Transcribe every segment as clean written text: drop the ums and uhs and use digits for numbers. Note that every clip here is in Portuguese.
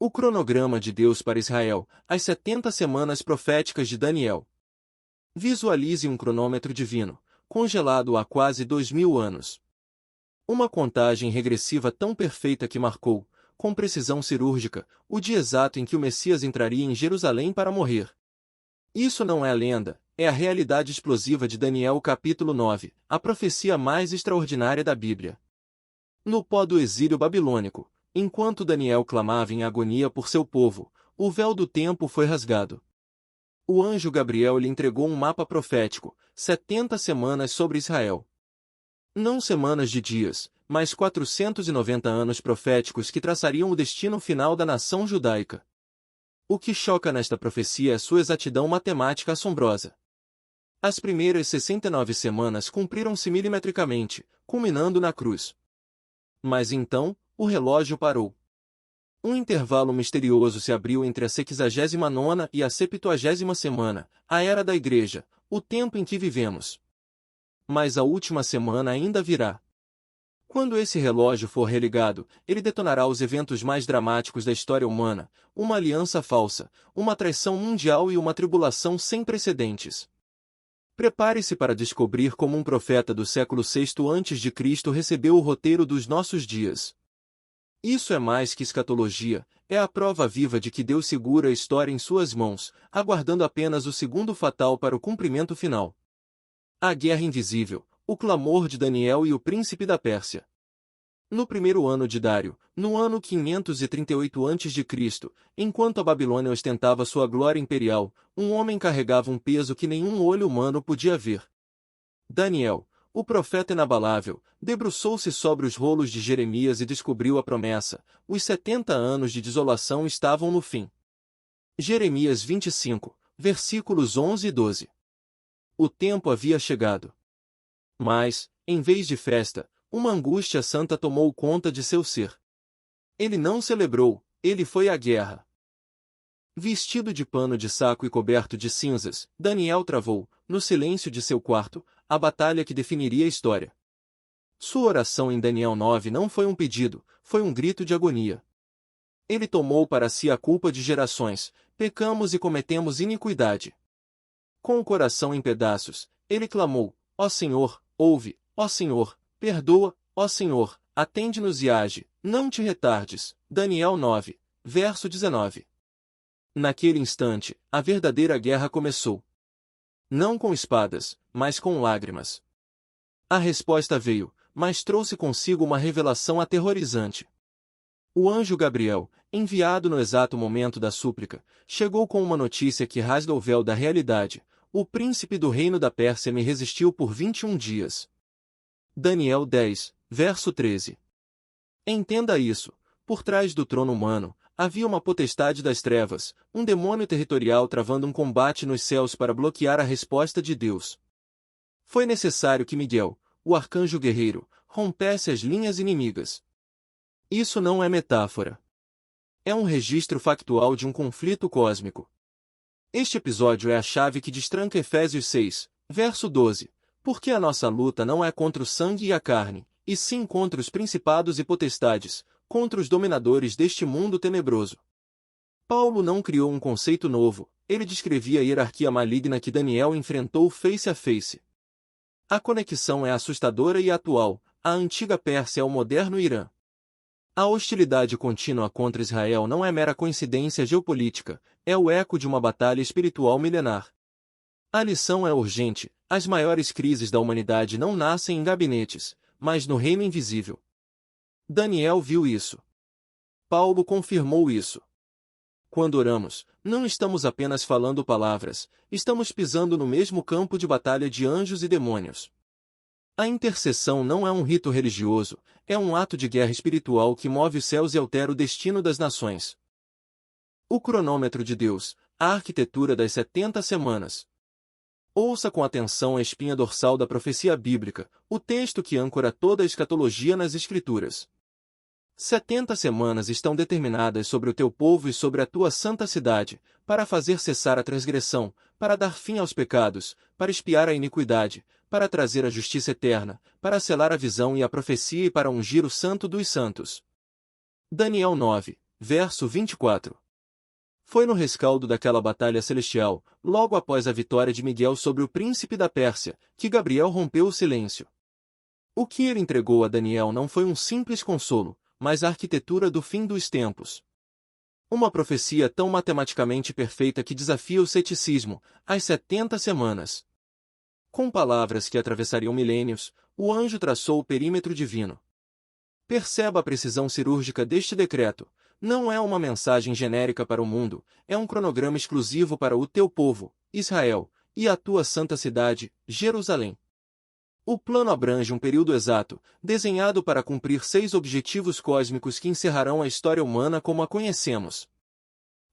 O cronograma de Deus para Israel, as 70 semanas proféticas de Daniel. Visualize um cronômetro divino, congelado há quase 2000 anos. Uma contagem regressiva tão perfeita que marcou, com precisão cirúrgica, o dia exato em que o Messias entraria em Jerusalém para morrer. Isso não é a lenda, é a realidade explosiva de Daniel capítulo 9, a profecia mais extraordinária da Bíblia. No pó do exílio babilônico, enquanto Daniel clamava em agonia por seu povo, o véu do tempo foi rasgado. O anjo Gabriel lhe entregou um mapa profético, 70 semanas sobre Israel. Não semanas de dias, mas 490 anos proféticos que traçariam o destino final da nação judaica. O que choca nesta profecia é sua exatidão matemática assombrosa. As primeiras 69 semanas cumpriram-se milimetricamente, culminando na cruz. Mas então, o relógio parou. Um intervalo misterioso se abriu entre a 69ª e a 70ª semana, a era da Igreja, o tempo em que vivemos. Mas a última semana ainda virá. Quando esse relógio for religado, ele detonará os eventos mais dramáticos da história humana, uma aliança falsa, uma traição mundial e uma tribulação sem precedentes. Prepare-se para descobrir como um profeta do século VI a.C. recebeu o roteiro dos nossos dias. Isso é mais que escatologia, é a prova viva de que Deus segura a história em suas mãos, aguardando apenas o segundo fatal para o cumprimento final. A guerra invisível, o clamor de Daniel e o príncipe da Pérsia. No primeiro ano de Dário, no ano 538 a.C., enquanto a Babilônia ostentava sua glória imperial, um homem carregava um peso que nenhum olho humano podia ver. Daniel, o profeta inabalável, debruçou-se sobre os rolos de Jeremias e descobriu a promessa: os 70 anos de desolação estavam no fim. Jeremias 25, versículos 11 e 12. O tempo havia chegado. Mas, em vez de festa, uma angústia santa tomou conta de seu ser. Ele não celebrou, ele foi à guerra. Vestido de pano de saco e coberto de cinzas, Daniel travou, no silêncio de seu quarto, a batalha que definiria a história. Sua oração em Daniel 9 não foi um pedido, foi um grito de agonia. Ele tomou para si a culpa de gerações: pecamos e cometemos iniquidade. Com o coração em pedaços, ele clamou: ó Senhor, ouve, ó Senhor, perdoa, ó Senhor, atende-nos e age, não te retardes. Daniel 9, verso 19. Naquele instante, a verdadeira guerra começou. Não com espadas, mas com lágrimas. A resposta veio, mas trouxe consigo uma revelação aterrorizante. O anjo Gabriel, enviado no exato momento da súplica, chegou com uma notícia que rasga o véu da realidade: o príncipe do reino da Pérsia me resistiu por 21 dias. Daniel 10, verso 13. Entenda isso: por trás do trono humano, havia uma potestade das trevas, um demônio territorial travando um combate nos céus para bloquear a resposta de Deus. Foi necessário que Miguel, o arcanjo guerreiro, rompesse as linhas inimigas. Isso não é metáfora. É um registro factual de um conflito cósmico. Este episódio é a chave que destranca Efésios 6, verso 12, porque a nossa luta não é contra o sangue e a carne, e sim contra os principados e potestades, contra os dominadores deste mundo tenebroso. Paulo não criou um conceito novo, ele descrevia a hierarquia maligna que Daniel enfrentou face a face. A conexão é assustadora e atual: a antiga Pérsia é o moderno Irã. A hostilidade contínua contra Israel não é mera coincidência geopolítica, é o eco de uma batalha espiritual milenar. A lição é urgente: as maiores crises da humanidade não nascem em gabinetes, mas no reino invisível. Daniel viu isso. Paulo confirmou isso. Quando oramos, não estamos apenas falando palavras, estamos pisando no mesmo campo de batalha de anjos e demônios. A intercessão não é um rito religioso, é um ato de guerra espiritual que move os céus e altera o destino das nações. O cronômetro de Deus, a arquitetura das 70 semanas. Ouça com atenção a espinha dorsal da profecia bíblica, o texto que âncora toda a escatologia nas Escrituras. 70 semanas estão determinadas sobre o teu povo e sobre a tua santa cidade, para fazer cessar a transgressão, para dar fim aos pecados, para expiar a iniquidade, para trazer a justiça eterna, para selar a visão e a profecia e para ungir o santo dos santos. Daniel 9, verso 24. Foi no rescaldo daquela batalha celestial, logo após a vitória de Miguel sobre o príncipe da Pérsia, que Gabriel rompeu o silêncio. O que ele entregou a Daniel não foi um simples consolo, mas a arquitetura do fim dos tempos. Uma profecia tão matematicamente perfeita que desafia o ceticismo, as 70 semanas. Com palavras que atravessariam milênios, o anjo traçou o perímetro divino. Perceba a precisão cirúrgica deste decreto. Não é uma mensagem genérica para o mundo, é um cronograma exclusivo para o teu povo, Israel, e a tua santa cidade, Jerusalém. O plano abrange um período exato, desenhado para cumprir 6 objetivos cósmicos que encerrarão a história humana como a conhecemos.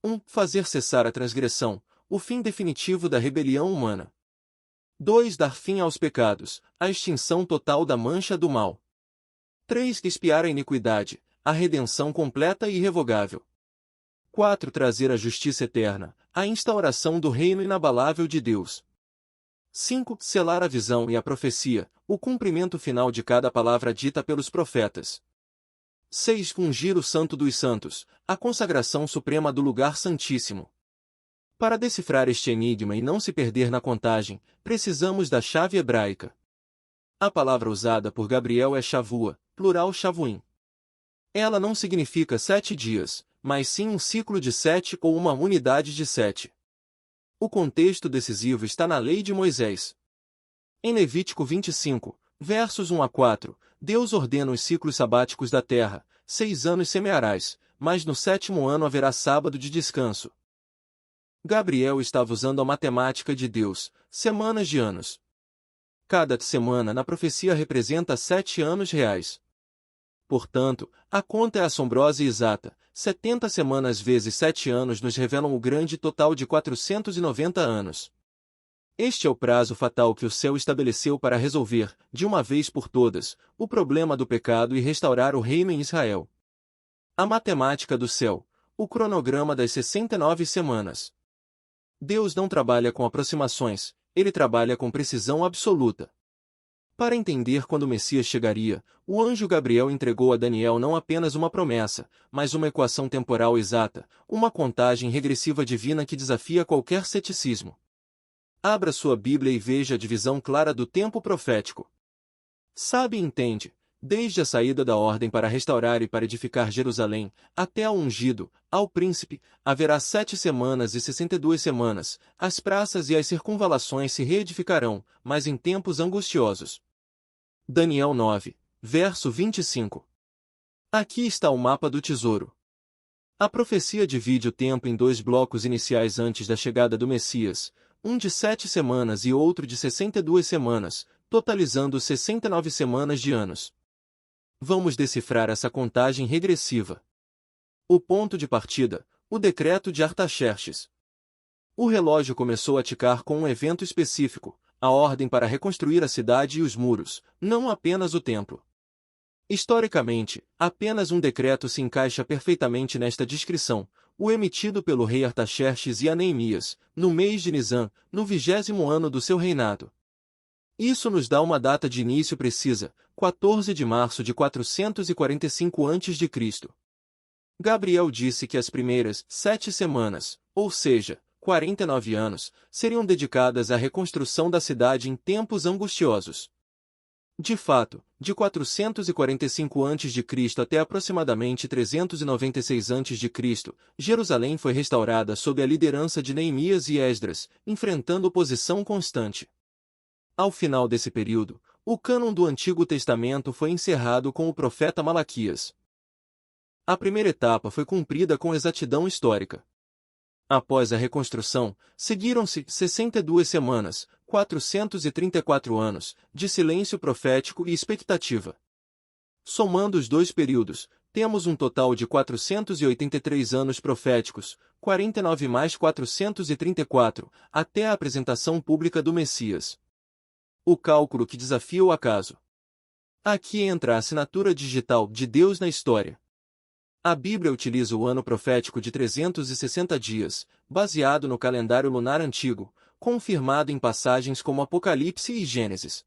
1. Fazer cessar a transgressão, o fim definitivo da rebelião humana. 2. Dar fim aos pecados, a extinção total da mancha do mal. 3. Expiar a iniquidade, a redenção completa e irrevogável. 4. Trazer a justiça eterna, a instauração do reino inabalável de Deus. 5. Selar a visão e a profecia, o cumprimento final de cada palavra dita pelos profetas. 6. Ungir o Santo dos Santos, a consagração suprema do lugar santíssimo. Para decifrar este enigma e não se perder na contagem, precisamos da chave hebraica. A palavra usada por Gabriel é Shavua, plural Shavuim. Ela não significa 7 dias, mas sim um ciclo de 7 ou uma unidade de 7. O contexto decisivo está na lei de Moisés. Em Levítico 25, versos 1 a 4, Deus ordena os ciclos sabáticos da terra, 6 anos semearás, mas no 7º ano haverá sábado de descanso. Gabriel estava usando a matemática de Deus, semanas de anos. Cada semana na profecia representa 7 anos reais. Portanto, a conta é assombrosa e exata. 70 semanas vezes 7 anos nos revelam o grande total de 490 anos. Este é o prazo fatal que o céu estabeleceu para resolver, de uma vez por todas, o problema do pecado e restaurar o reino em Israel. A matemática do céu, o cronograma das 69 semanas. Deus não trabalha com aproximações, ele trabalha com precisão absoluta. Para entender quando o Messias chegaria, o anjo Gabriel entregou a Daniel não apenas uma promessa, mas uma equação temporal exata, uma contagem regressiva divina que desafia qualquer ceticismo. Abra sua Bíblia e veja a divisão clara do tempo profético. Sabe e entende, desde a saída da ordem para restaurar e para edificar Jerusalém, até ao ungido, ao príncipe, haverá 7 semanas e 62 semanas, as praças e as circunvalações se reedificarão, mas em tempos angustiosos. Daniel 9, verso 25. Aqui está o mapa do tesouro. A profecia divide o tempo em 2 blocos iniciais antes da chegada do Messias, um de 7 semanas e outro de 62 semanas, totalizando 69 semanas de anos. Vamos decifrar essa contagem regressiva. O ponto de partida, o decreto de Artaxerxes. O relógio começou a ticar com um evento específico, a ordem para reconstruir a cidade e os muros, não apenas o templo. Historicamente, apenas um decreto se encaixa perfeitamente nesta descrição, o emitido pelo rei Artaxerxes e a Neemias, no mês de Nisan, no 20º ano do seu reinado. Isso nos dá uma data de início precisa, 14 de março de 445 a.C. Gabriel disse que as primeiras 7 semanas, ou seja, 49 anos, seriam dedicadas à reconstrução da cidade em tempos angustiosos. De fato, de 445 a.C. até aproximadamente 396 a.C., Jerusalém foi restaurada sob a liderança de Neemias e Esdras, enfrentando oposição constante. Ao final desse período, o cânon do Antigo Testamento foi encerrado com o profeta Malaquias. A primeira etapa foi cumprida com exatidão histórica. Após a reconstrução, seguiram-se 62 semanas, 434 anos, de silêncio profético e expectativa. Somando os 2 períodos, temos um total de 483 anos proféticos, 49 mais 434, até a apresentação pública do Messias. O cálculo que desafia o acaso. Aqui entra a assinatura digital de Deus na história. A Bíblia utiliza o ano profético de 360 dias, baseado no calendário lunar antigo, confirmado em passagens como Apocalipse e Gênesis.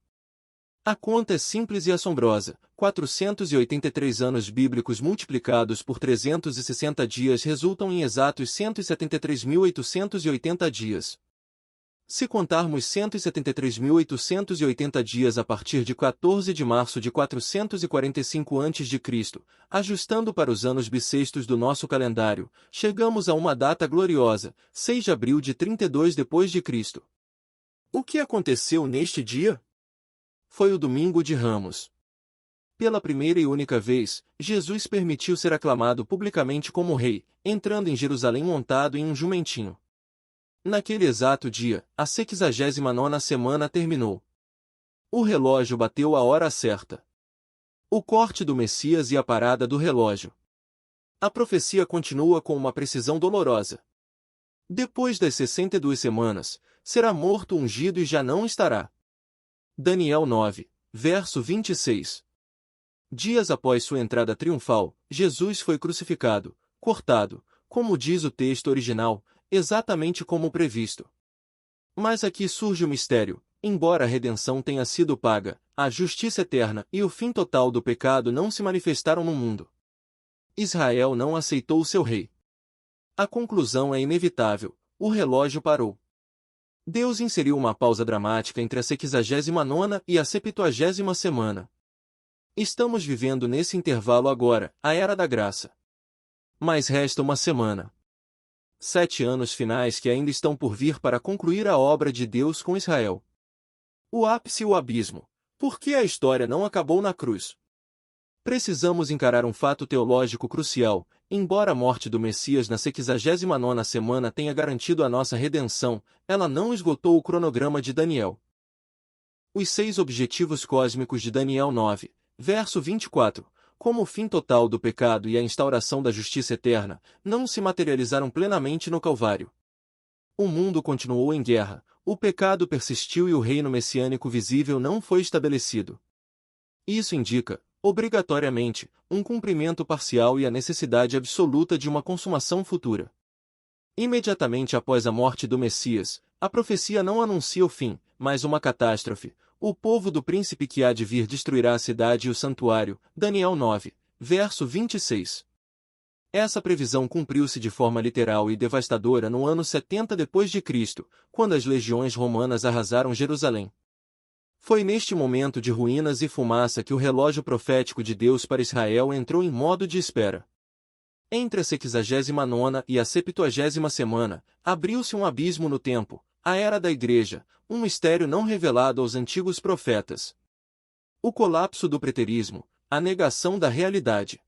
A conta é simples e assombrosa. 483 anos bíblicos multiplicados por 360 dias resultam em exatos 173.880 dias. Se contarmos 173.880 dias a partir de 14 de março de 445 a.C., ajustando para os anos bissextos do nosso calendário, chegamos a uma data gloriosa, 6 de abril de 32 d.C. O que aconteceu neste dia? Foi o Domingo de Ramos. Pela primeira e única vez, Jesus permitiu ser aclamado publicamente como rei, entrando em Jerusalém montado em um jumentinho. Naquele exato dia, a 69ª semana terminou. O relógio bateu a hora certa. O corte do Messias e a parada do relógio. A profecia continua com uma precisão dolorosa. Depois das 62 semanas, será morto ungido e já não estará. Daniel 9, verso 26. Dias após sua entrada triunfal, Jesus foi crucificado, cortado, como diz o texto original, exatamente como previsto. Mas aqui surge o mistério: embora a redenção tenha sido paga, a justiça eterna e o fim total do pecado não se manifestaram no mundo. Israel não aceitou o seu rei. A conclusão é inevitável: o relógio parou. Deus inseriu uma pausa dramática entre a 69ª e a 70ª semana. Estamos vivendo nesse intervalo agora, a Era da Graça. Mas resta uma semana. 7 anos finais que ainda estão por vir para concluir a obra de Deus com Israel. O ápice e o abismo. Por que a história não acabou na cruz? Precisamos encarar um fato teológico crucial: embora a morte do Messias na 69ª semana tenha garantido a nossa redenção, ela não esgotou o cronograma de Daniel. Os 6 objetivos cósmicos de Daniel 9, verso 24, como o fim total do pecado e a instauração da justiça eterna, não se materializaram plenamente no Calvário. O mundo continuou em guerra, o pecado persistiu e o reino messiânico visível não foi estabelecido. Isso indica, obrigatoriamente, um cumprimento parcial e a necessidade absoluta de uma consumação futura. Imediatamente após a morte do Messias, a profecia não anuncia o fim, mas uma catástrofe: o povo do príncipe que há de vir destruirá a cidade e o santuário. Daniel 9, verso 26. Essa previsão cumpriu-se de forma literal e devastadora no ano 70 d.C., quando as legiões romanas arrasaram Jerusalém. Foi neste momento de ruínas e fumaça que o relógio profético de Deus para Israel entrou em modo de espera. Entre a 69ª e a 70ª semana, abriu-se um abismo no tempo, a Era da Igreja, um mistério não revelado aos antigos profetas. O colapso do preterismo, a negação da realidade.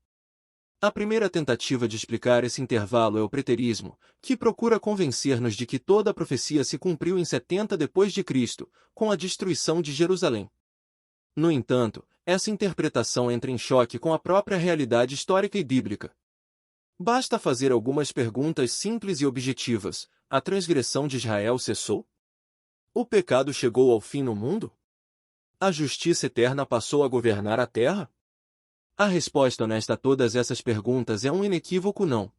A primeira tentativa de explicar esse intervalo é o preterismo, que procura convencer-nos de que toda a profecia se cumpriu em 70 d.C., com a destruição de Jerusalém. No entanto, essa interpretação entra em choque com a própria realidade histórica e bíblica. Basta fazer algumas perguntas simples e objetivas: a transgressão de Israel cessou? O pecado chegou ao fim no mundo? A justiça eterna passou a governar a terra? A resposta honesta a todas essas perguntas é um inequívoco não.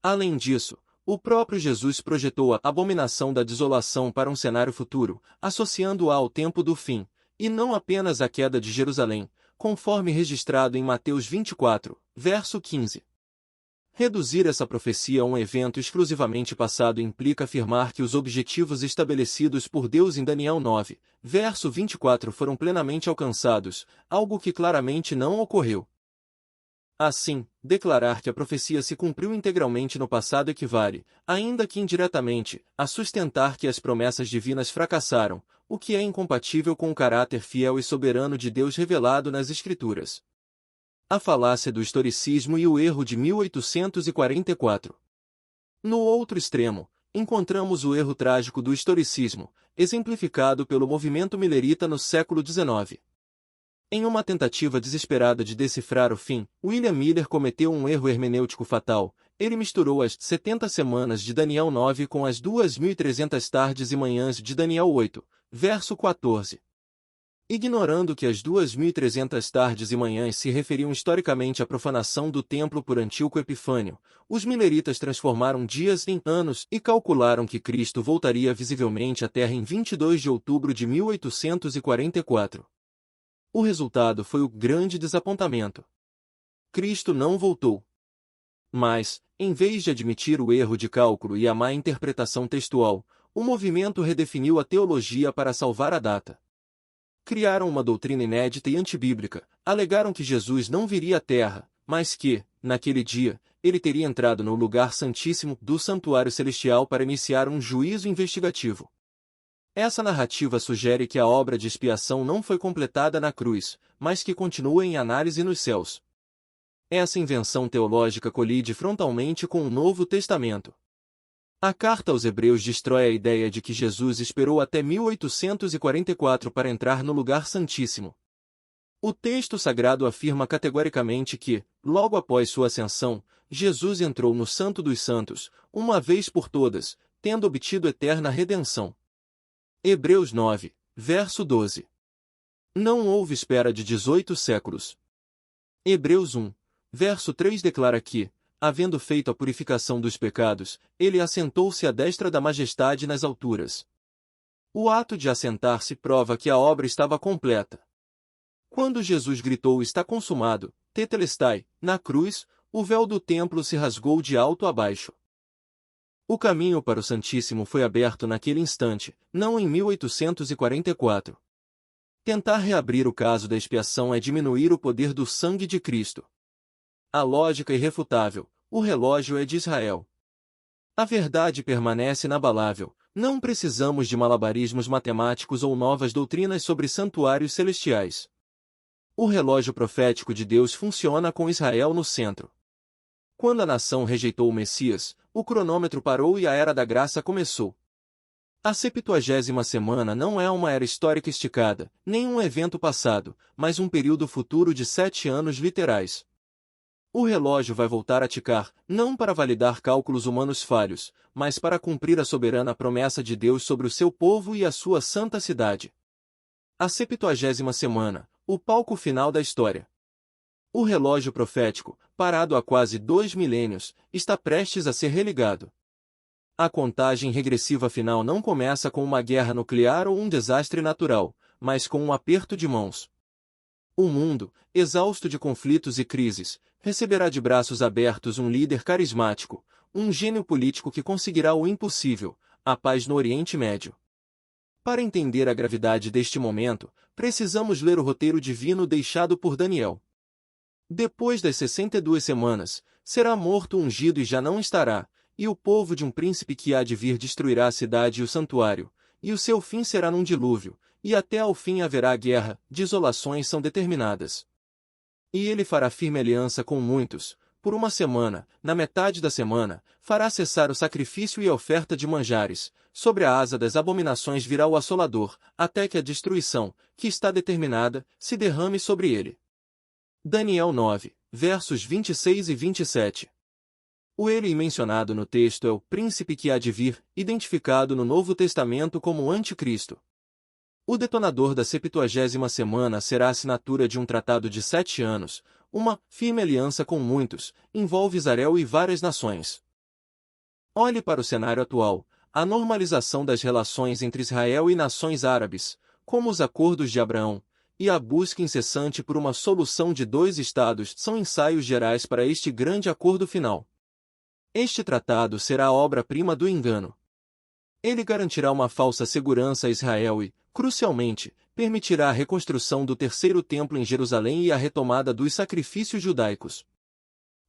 Além disso, o próprio Jesus projetou a abominação da desolação para um cenário futuro, associando-a ao tempo do fim, e não apenas à queda de Jerusalém, conforme registrado em Mateus 24, verso 15. Reduzir essa profecia a um evento exclusivamente passado implica afirmar que os objetivos estabelecidos por Deus em Daniel 9, verso 24 foram plenamente alcançados, algo que claramente não ocorreu. Assim, declarar que a profecia se cumpriu integralmente no passado equivale, ainda que indiretamente, a sustentar que as promessas divinas fracassaram, o que é incompatível com o caráter fiel e soberano de Deus revelado nas Escrituras. A falácia do historicismo e o erro de 1844. No outro extremo, encontramos o erro trágico do historicismo, exemplificado pelo movimento millerita no século XIX. Em uma tentativa desesperada de decifrar o fim, William Miller cometeu um erro hermenêutico fatal. Ele misturou as 70 semanas de Daniel 9 com as 2.300 tardes e manhãs de Daniel 8, verso 14. Ignorando que as 2.300 tardes e manhãs se referiam historicamente à profanação do templo por Antíoco Epifânio, os mileritas transformaram dias em anos e calcularam que Cristo voltaria visivelmente à Terra em 22 de outubro de 1844. O resultado foi o grande desapontamento. Cristo não voltou. Mas, em vez de admitir o erro de cálculo e a má interpretação textual, o movimento redefiniu a teologia para salvar a data. Criaram uma doutrina inédita e antibíblica, alegaram que Jesus não viria à Terra, mas que, naquele dia, ele teria entrado no lugar santíssimo do santuário celestial para iniciar um juízo investigativo. Essa narrativa sugere que a obra de expiação não foi completada na cruz, mas que continua em análise nos céus. Essa invenção teológica colide frontalmente com o Novo Testamento. A carta aos Hebreus destrói a ideia de que Jesus esperou até 1844 para entrar no lugar santíssimo. O texto sagrado afirma categoricamente que, logo após sua ascensão, Jesus entrou no Santo dos Santos, uma vez por todas, tendo obtido eterna redenção. Hebreus 9, verso 12. Não houve espera de 18 séculos. Hebreus 1, verso 3 declara que, havendo feito a purificação dos pecados, ele assentou-se à destra da majestade nas alturas. O ato de assentar-se prova que a obra estava completa. Quando Jesus gritou "Está consumado", tetelestai, na cruz, o véu do templo se rasgou de alto a baixo. O caminho para o Santíssimo foi aberto naquele instante, não em 1844. Tentar reabrir o caso da expiação é diminuir o poder do sangue de Cristo. A lógica é irrefutável, o relógio é de Israel. A verdade permanece inabalável, não precisamos de malabarismos matemáticos ou novas doutrinas sobre santuários celestiais. O relógio profético de Deus funciona com Israel no centro. Quando a nação rejeitou o Messias, o cronômetro parou e a Era da Graça começou. A 70ª semana não é uma era histórica esticada, nem um evento passado, mas um período futuro de 7 anos literais. O relógio vai voltar a ticar, não para validar cálculos humanos falhos, mas para cumprir a soberana promessa de Deus sobre o seu povo e a sua santa cidade. A 70ª semana, o palco final da história. O relógio profético, parado há quase 2 milênios, está prestes a ser religado. A contagem regressiva final não começa com uma guerra nuclear ou um desastre natural, mas com um aperto de mãos. O mundo, exausto de conflitos e crises, receberá de braços abertos um líder carismático, um gênio político que conseguirá o impossível, a paz no Oriente Médio. Para entender a gravidade deste momento, precisamos ler o roteiro divino deixado por Daniel. Depois das 62 semanas, será morto o ungido e já não estará, e o povo de um príncipe que há de vir destruirá a cidade e o santuário, e o seu fim será num dilúvio, e até ao fim haverá guerra, desolações são determinadas. E ele fará firme aliança com muitos, por uma semana, na metade da semana, fará cessar o sacrifício e a oferta de manjares, sobre a asa das abominações virá o assolador, até que a destruição, que está determinada, se derrame sobre ele. Daniel 9, versos 26 e 27. O ele mencionado no texto é o príncipe que há de vir, identificado no Novo Testamento como o Anticristo. O detonador da 70ª semana será a assinatura de um tratado de 7 anos, uma firme aliança com muitos, envolve Israel e várias nações. Olhe para o cenário atual, a normalização das relações entre Israel e nações árabes, como os acordos de Abraão, e a busca incessante por uma solução de 2 estados são ensaios gerais para este grande acordo final. Este tratado será a obra-prima do engano. Ele garantirá uma falsa segurança a Israel e, crucialmente, permitirá a reconstrução do terceiro templo em Jerusalém e a retomada dos sacrifícios judaicos.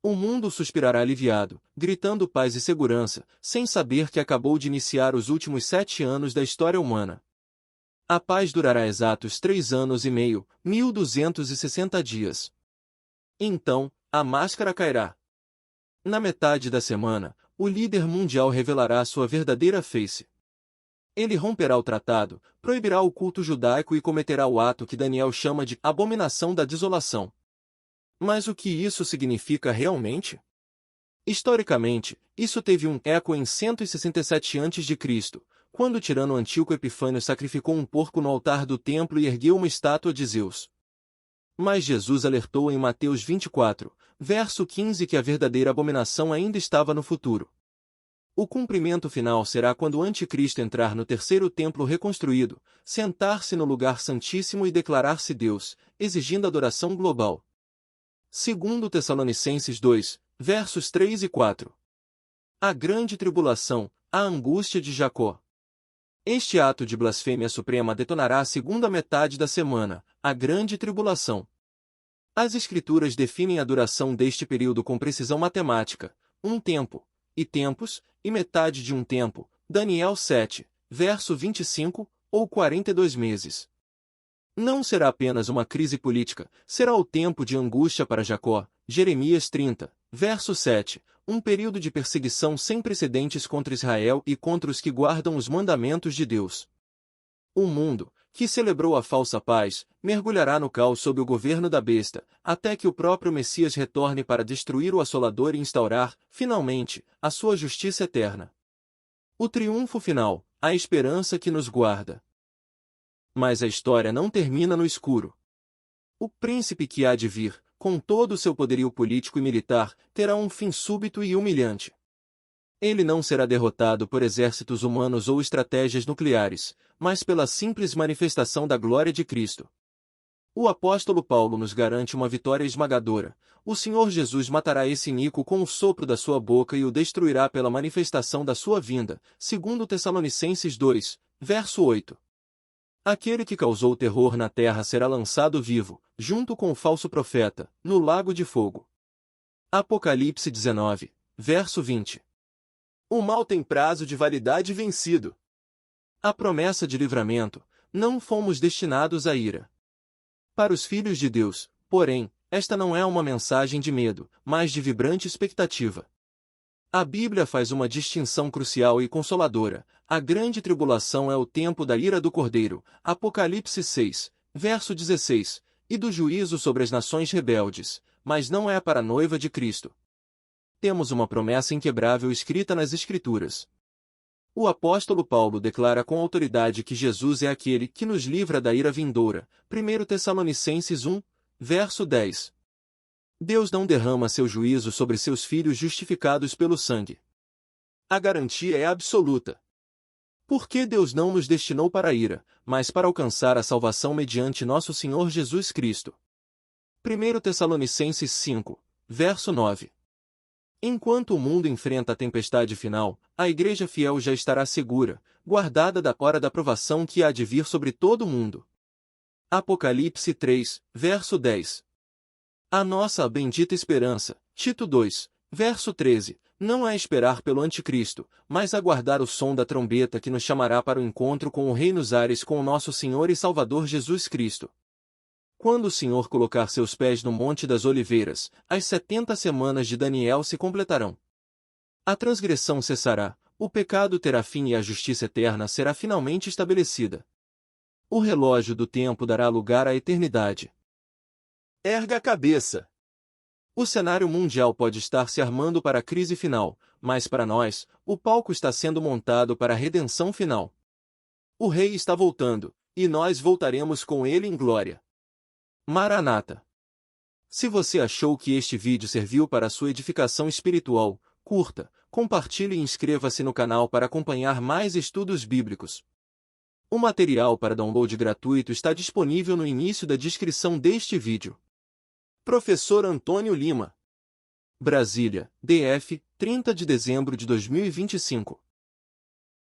O mundo suspirará aliviado, gritando paz e segurança, sem saber que acabou de iniciar os últimos 7 anos da história humana. A paz durará exatos 3 anos e meio, 1260 dias. Então, a máscara cairá. Na metade da semana, o líder mundial revelará sua verdadeira face. Ele romperá o tratado, proibirá o culto judaico e cometerá o ato que Daniel chama de abominação da desolação. Mas o que isso significa realmente? Historicamente, isso teve um eco em 167 a.C., quando o tirano Antíoco Epifânio sacrificou um porco no altar do templo e ergueu uma estátua de Zeus. Mas Jesus alertou em Mateus 24, verso 15 que a verdadeira abominação ainda estava no futuro. O cumprimento final será quando o anticristo entrar no terceiro templo reconstruído, sentar-se no lugar santíssimo e declarar-se Deus, exigindo adoração global. Segundo Tessalonicenses 2, versos 3 e 4. A grande tribulação, a angústia de Jacó. Este ato de blasfêmia suprema detonará a segunda metade da semana, a grande tribulação. As Escrituras definem a duração deste período com precisão matemática: um tempo, e tempos, e metade de um tempo, Daniel 7, verso 25, ou 42 meses. Não será apenas uma crise política, será o tempo de angústia para Jacó, Jeremias 30, verso 7, um período de perseguição sem precedentes contra Israel e contra os que guardam os mandamentos de Deus. O mundo, que celebrou a falsa paz, mergulhará no caos sob o governo da besta, até que o próprio Messias retorne para destruir o assolador e instaurar, finalmente, a sua justiça eterna. O triunfo final, a esperança que nos guarda. Mas a história não termina no escuro. O príncipe que há de vir, com todo o seu poderio político e militar, terá um fim súbito e humilhante. Ele não será derrotado por exércitos humanos ou estratégias nucleares, mas pela simples manifestação da glória de Cristo. O apóstolo Paulo nos garante uma vitória esmagadora. O Senhor Jesus matará esse iníquo com o sopro da sua boca e o destruirá pela manifestação da sua vinda, segundo Tessalonicenses 2, verso 8. Aquele que causou terror na terra será lançado vivo, junto com o falso profeta, no lago de fogo. Apocalipse 19, verso 20. O mal tem prazo de validade vencido. A promessa de livramento: não fomos destinados à ira. Para os filhos de Deus, porém, esta não é uma mensagem de medo, mas de vibrante expectativa. A Bíblia faz uma distinção crucial e consoladora. A grande tribulação é o tempo da ira do Cordeiro, Apocalipse 6, verso 16, e do juízo sobre as nações rebeldes, mas não é para a noiva de Cristo. Temos uma promessa inquebrável escrita nas Escrituras. O apóstolo Paulo declara com autoridade que Jesus é aquele que nos livra da ira vindoura, 1 Tessalonicenses 1, verso 10. Deus não derrama seu juízo sobre seus filhos justificados pelo sangue. A garantia é absoluta. Porque Deus não nos destinou para a ira, mas para alcançar a salvação mediante nosso Senhor Jesus Cristo. 1 Tessalonicenses 5, verso 9. Enquanto o mundo enfrenta a tempestade final, a Igreja fiel já estará segura, guardada da hora da provação que há de vir sobre todo o mundo. Apocalipse 3, verso 10. A nossa bendita esperança, Tito 2, verso 13, não é esperar pelo anticristo, mas aguardar o som da trombeta que nos chamará para o encontro com o Rei nos ares com o nosso Senhor e Salvador Jesus Cristo. Quando o Senhor colocar seus pés no Monte das Oliveiras, as 70 semanas de Daniel se completarão. A transgressão cessará, o pecado terá fim e a justiça eterna será finalmente estabelecida. O relógio do tempo dará lugar à eternidade. Erga a cabeça! O cenário mundial pode estar se armando para a crise final, mas para nós, o palco está sendo montado para a redenção final. O Rei está voltando, e nós voltaremos com ele em glória. Maranata! Se você achou que este vídeo serviu para a sua edificação espiritual, curta, compartilhe e inscreva-se no canal para acompanhar mais estudos bíblicos. O material para download gratuito está disponível no início da descrição deste vídeo. Professor Antônio Lima. Brasília, DF, 30 de dezembro de 2025.